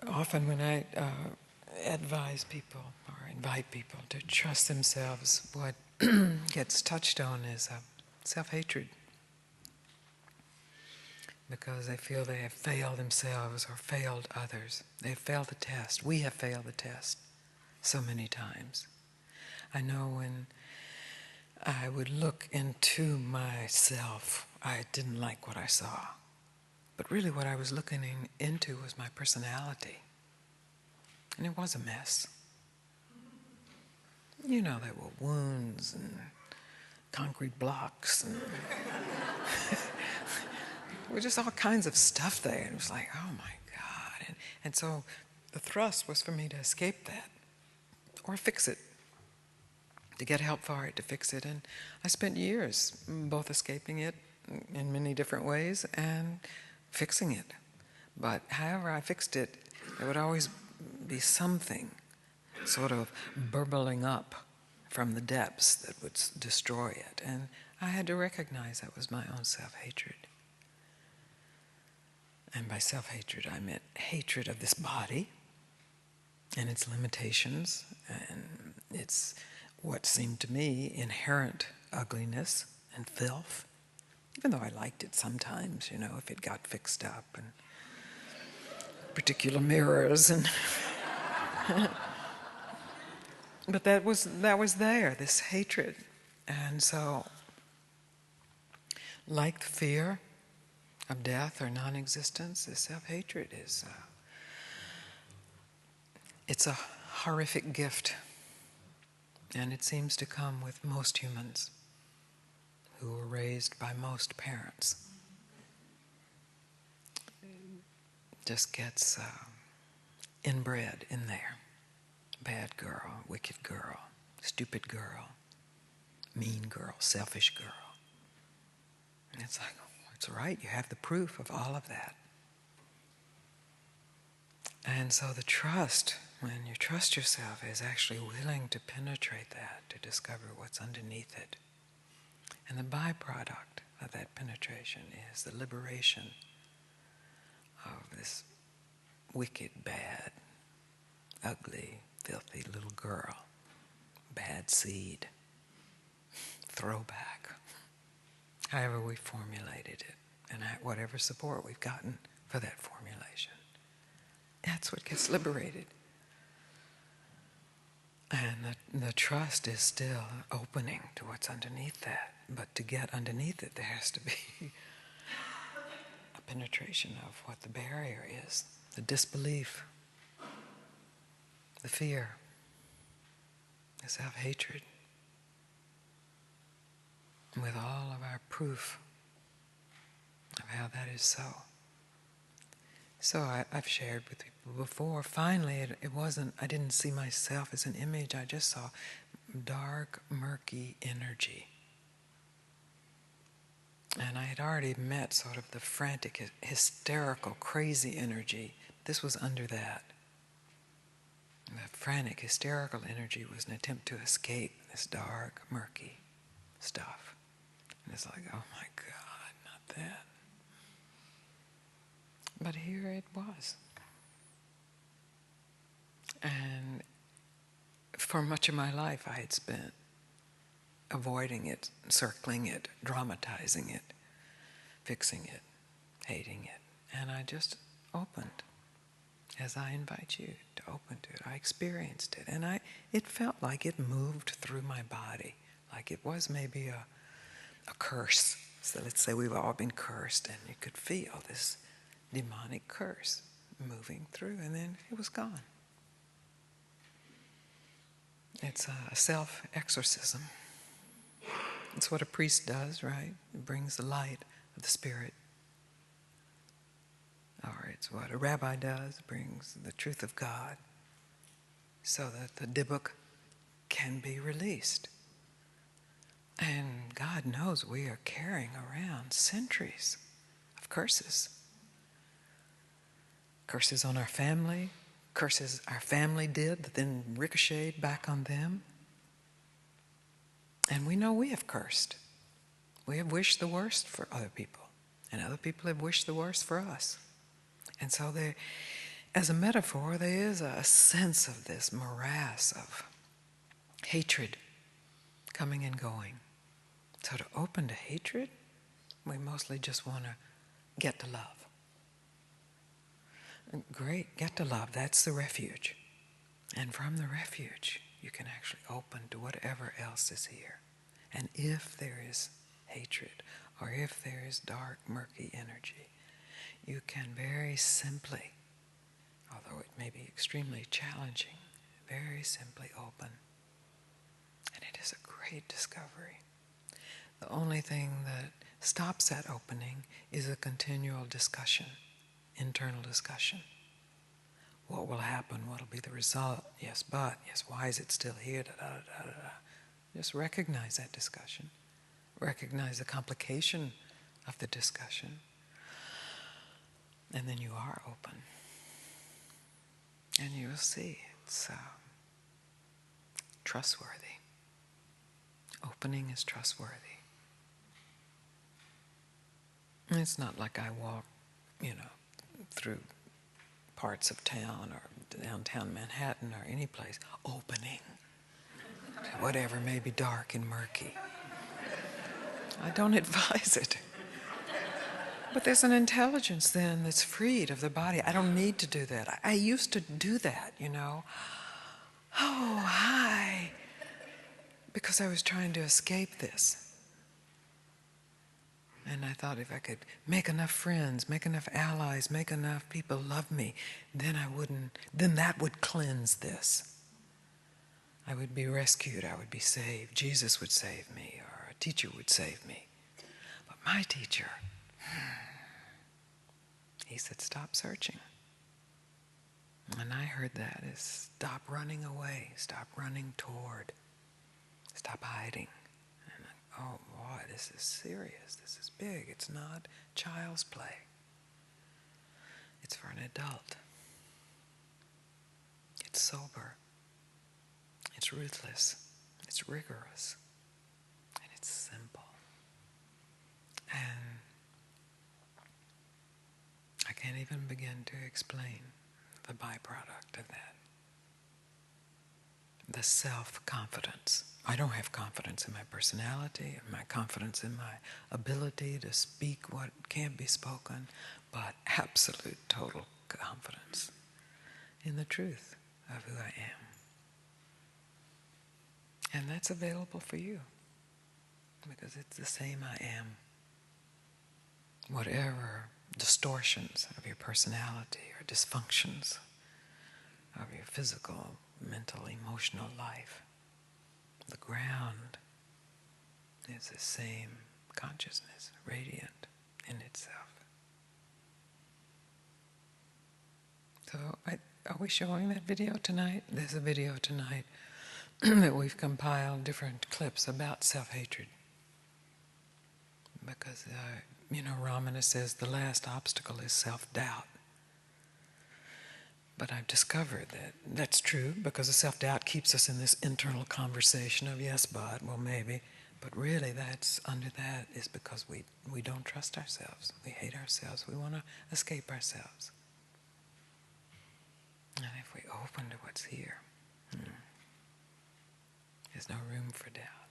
Often when I advise people or invite people to trust themselves, what gets touched on is self-hatred, because they feel they have failed themselves or failed others. They have failed the test. We have failed the test so many times. I know when I would look into myself, I didn't like what I saw. But really what I was looking into was my personality. And it was a mess. You know, there were wounds and concrete blocks and there was just all kinds of stuff there. And it was like, oh my God. And so the thrust was for me to escape that or fix it, to get help for it, to fix it. And I spent years both escaping it in many different ways and fixing it. But however I fixed it, there would always be something sort of burbling up from the depths that would destroy it. And I had to recognize that was my own self-hatred. And by self-hatred, I meant hatred of this body and its limitations and its what seemed to me inherent ugliness and filth, even though I liked it sometimes, you know, if it got fixed up and particular mirrors and but that was there, this hatred. And so, like the fear of death or non-existence, this self-hatred is it's a horrific gift, and it seems to come with most humans who were raised by most parents. Just gets inbred in there. Bad girl, wicked girl, stupid girl, mean girl, selfish girl. And it's like, oh, it's right, you have the proof of all of that. And so the trust, when you trust yourself, is actually willing to penetrate that, to discover what's underneath it. And the byproduct of that penetration is the liberation of this wicked, bad, ugly, filthy little girl, bad seed, throwback, however we formulated it, and whatever support we've gotten for that formulation. That's what gets liberated. And the trust is still opening to what's underneath that. But to get underneath it, there has to be a penetration of what the barrier is, the disbelief, the fear, the self-hatred, with all of our proof of how that is so. So I've shared with people before, finally it wasn't, I didn't see myself as an image, I just saw dark, murky energy. And I had already met sort of the frantic, hysterical, crazy energy. This was under that. The frantic, hysterical energy was an attempt to escape this dark, murky stuff. And it's like, oh my God, not that. But here it was. And for much of my life I had spent avoiding it, circling it, dramatizing it, fixing it, hating it. And I just opened, as I invite you to open to it. I experienced it, and it felt like it moved through my body, like it was maybe a curse. So let's say we've all been cursed, and you could feel this demonic curse moving through, and then it was gone. It's a self-exorcism. It's what a priest does, right? It brings the light of the Spirit. Or it's what a rabbi does, brings the truth of God, so that the dibbuk can be released. And God knows we are carrying around centuries of curses. Curses on our family, curses our family did that then ricocheted back on them. And we know we have cursed. We have wished the worst for other people, and other people have wished the worst for us. And so as a metaphor, there is a sense of this morass of hatred coming and going. So to open to hatred, we mostly just want to get to love. Great, get to love, that's the refuge. And from the refuge, you can actually open to whatever else is here. And if there is hatred, or if there is dark, murky energy, you can very simply, although it may be extremely challenging, very simply open. And it is a great discovery. The only thing that stops that opening is a continual discussion, internal discussion. What will happen? What will be the result? Yes, but. Yes, why is it still here? Da, da, da, da, da. Just recognize that discussion. Recognize the complication of the discussion. And then you are open. And you will see it's trustworthy. Opening is trustworthy. And it's not like I walk, through parts of town or downtown Manhattan or any place, opening to whatever may be dark and murky. I don't advise it. But there's an intelligence then that's freed of the body. I don't need to do that. I used to do that, Oh, hi. Because I was trying to escape this. And I thought if I could make enough friends, make enough allies, make enough people love me, then that would cleanse this. I would be rescued, I would be saved. Jesus would save me, or a teacher would save me. But my teacher, he said, stop searching. And I heard that is stop running away, stop running toward, stop hiding. And oh boy, this is serious, this is big. It's not child's play. It's for an adult. It's sober. It's ruthless. It's rigorous. And it's simple. And I can't even begin to explain the byproduct of that. The self-confidence. I don't have confidence in my personality, or my confidence in my ability to speak what can't be spoken, but absolute, total confidence in the truth of who I am. And that's available for you, because it's the same I am. Whatever distortions of your personality or dysfunctions of your physical, mental, emotional life, the ground is the same consciousness, radiant in itself. So are we showing that video tonight? There's a video tonight that we've compiled different clips about self-hatred. Because, Ramana says the last obstacle is self-doubt. But I've discovered that that's true, because the self-doubt keeps us in this internal conversation of yes, but, well, maybe. But really, that's under that is because we don't trust ourselves. We hate ourselves. We want to escape ourselves. And if we open to what's here, there's no room for doubt.